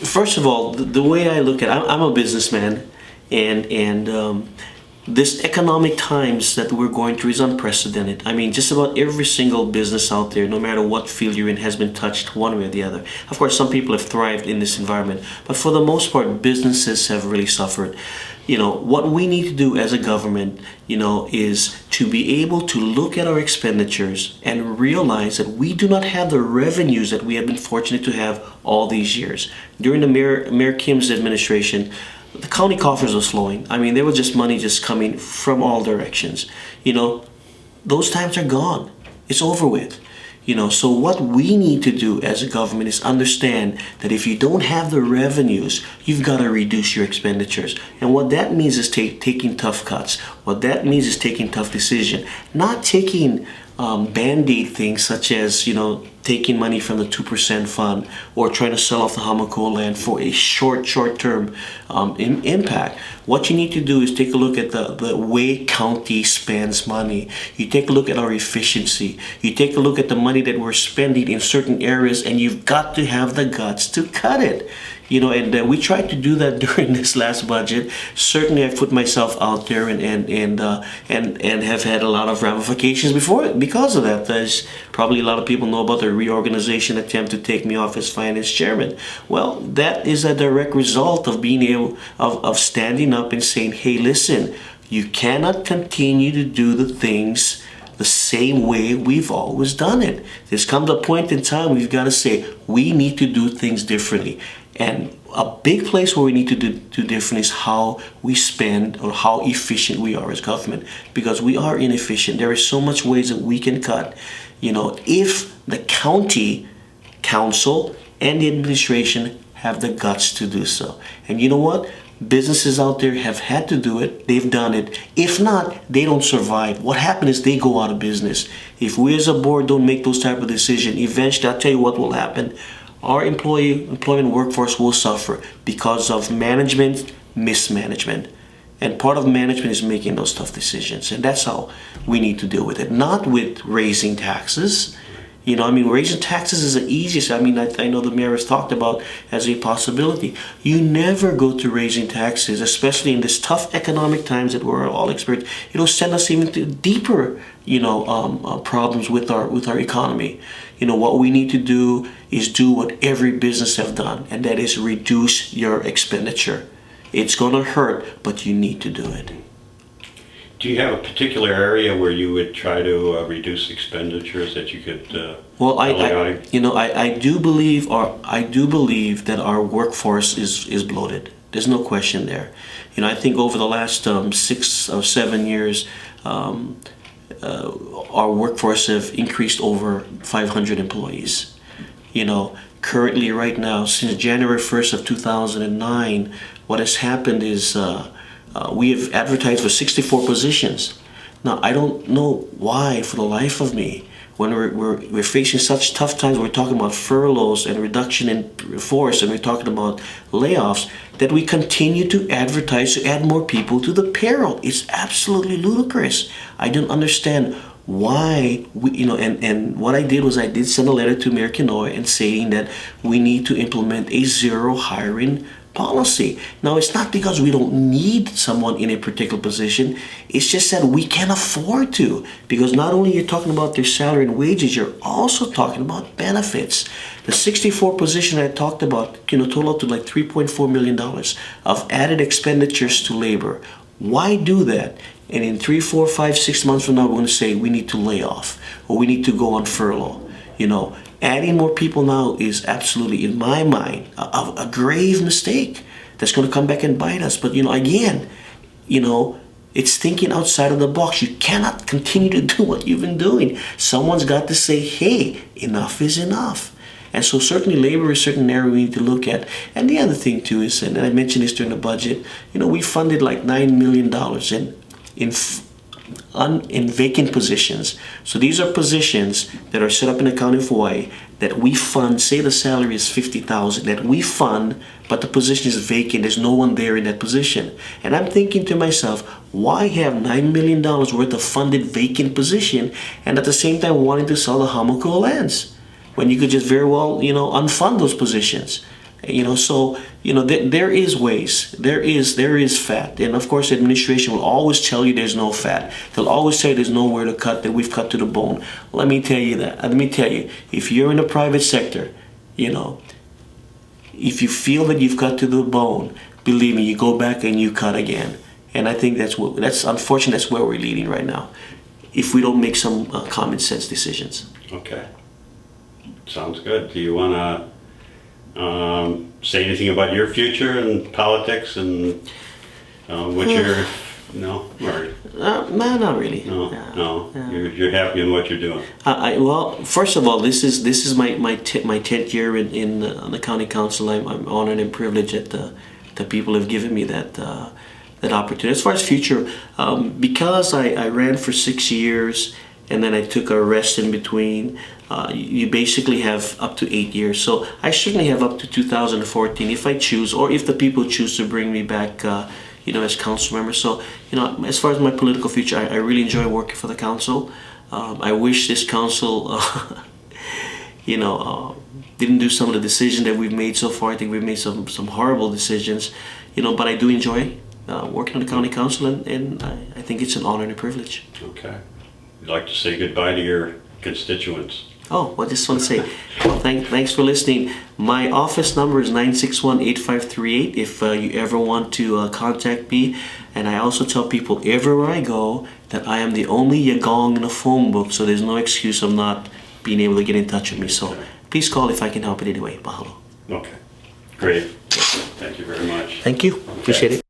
first of all, the way I look at it, I'm a businessman, and this economic times that we're going through is unprecedented. I mean, just about every single business out there, no matter what field you're in, has been touched one way or the other. Of course, some people have thrived in this environment, but for the most part, businesses have really suffered. What we need to do as a government, is to be able to look at our expenditures and realize that we do not have the revenues that we have been fortunate to have all these years. During the Mayor Kim's administration, the county coffers was flowing. I mean, there was just money just coming from all directions. Those times are gone. It's over with. So what we need to do as a government is understand that if you don't have the revenues, you've got to reduce your expenditures. And what that means is taking tough cuts. What that means is taking tough decisions, not taking band-aid things such as, taking money from the 2% fund or trying to sell off the Hamako land for a short-term impact. What you need to do is take a look at the way county spends money. You take a look at our efficiency. You take a look at the money that we're spending in certain areas, and you've got to have the guts to cut it. And we tried to do that during this last budget. Certainly, I've put myself out there and have had a lot of ramifications because of that. There's probably a lot of people know about the reorganization attempt to take me off as finance chairman. Well, that is a direct result of being able of standing up and saying, "Hey, listen, you cannot continue to do the things the same way we've always done it. There's come a point in time we've got to say we need to do things differently." And a big place where we need to do different is how we spend or how efficient we are as government, because we are inefficient. There are so much ways that we can cut. If the county council and the administration have the guts to do so. And you know what? Businesses out there have had to do it. They've done it. If not, they don't survive. What happens is they go out of business. If we as a board don't make those type of decisions, eventually, I'll tell you what will happen. Our employment workforce will suffer because of mismanagement. And part of management is making those tough decisions. And that's how we need to deal with it. Not with raising taxes. Raising taxes is the easiest. I know the mayor has talked about as a possibility. You never go to raising taxes, especially in this tough economic times that we're all experiencing. It'll send us even to deeper, problems with our economy. What we need to do is do what every business have done, and that is reduce your expenditure. It's going to hurt, but you need to do it. Do you have a particular area where you would try to reduce expenditures that you could? I do believe that our workforce is bloated. There's no question there. I think over the last 6 or 7 years, our workforce have increased over 500 employees. Currently, right now, since January 1st of 2009, what has happened is we have advertised for 64 positions. Now, I don't know why, for the life of me, when we're facing such tough times, we're talking about furloughs and reduction in force, and we're talking about layoffs, that we continue to advertise to add more people to the payroll. It's absolutely ludicrous. I don't understand why and what I did was I did send a letter to Mayor Kinoy and saying that we need to implement a zero hiring policy. Now, it's not because we don't need someone in a particular position. It's just that we can't afford to, because not only you're talking about their salary and wages, you're also talking about benefits. The 64 position I talked about, total up to like $3.4 million of added expenditures to labor. Why do that? And in 3, 4, 5, 6 months from now, we're going to say we need to lay off or we need to go on furlough. Adding more people now is absolutely, in my mind, a grave mistake that's going to come back and bite us. But, again, it's thinking outside of the box. You cannot continue to do what you've been doing. Someone's got to say, hey, enough is enough. And so certainly labor is a certain area we need to look at. And the other thing, too, is, and I mentioned this during the budget, we funded like $9 million in vacant positions. So these are positions that are set up in the county of Hawaii that we fund. Say the salary is $50,000 that we fund, but the position is vacant. There's no one there in that position. And I'm thinking to myself, why have $9 million worth of funded vacant position and at the same time wanting to sell the Hamako lands when you could just very well, unfund those positions? So there is ways, there is fat, and of course, the administration will always tell you there's no fat. They'll always say there's nowhere to cut, that we've cut to the bone. Let me tell you that. Let me tell you, if you're in the private sector, if you feel that you've cut to the bone, believe me, you go back and you cut again. And I think that's unfortunate. That's where we're leading right now, if we don't make some common sense decisions. Okay. Sounds good. Do you want to say anything about your future in politics and what you're... No? Or, No, not really. no. You're happy in what you're doing. Well, first of all, this is my 10th year in the county council. I'm honored and privileged that the people have given me that opportunity. As far as future, because I ran for 6 years and then I took a rest in between, you basically have up to 8 years. So I certainly have up to 2014 if I choose, or if the people choose to bring me back as council member. So, as far as my political future, I really enjoy working for the council. I wish this council, didn't do some of the decisions that we've made so far. I think we've made some horrible decisions, but I do enjoy working on the county council, and I think it's an honor and a privilege. Okay. You'd like to say goodbye to your constituents? Oh, well, I just want to say, thanks for listening. My office number is 961-8538 if you ever want to contact me. And I also tell people everywhere I go that I am the only Yagong in the phone book, so there's no excuse of not being able to get in touch with me. So please call if I can help in any way. Mahalo. Okay. Great. Thank you very much. Thank you. Appreciate it.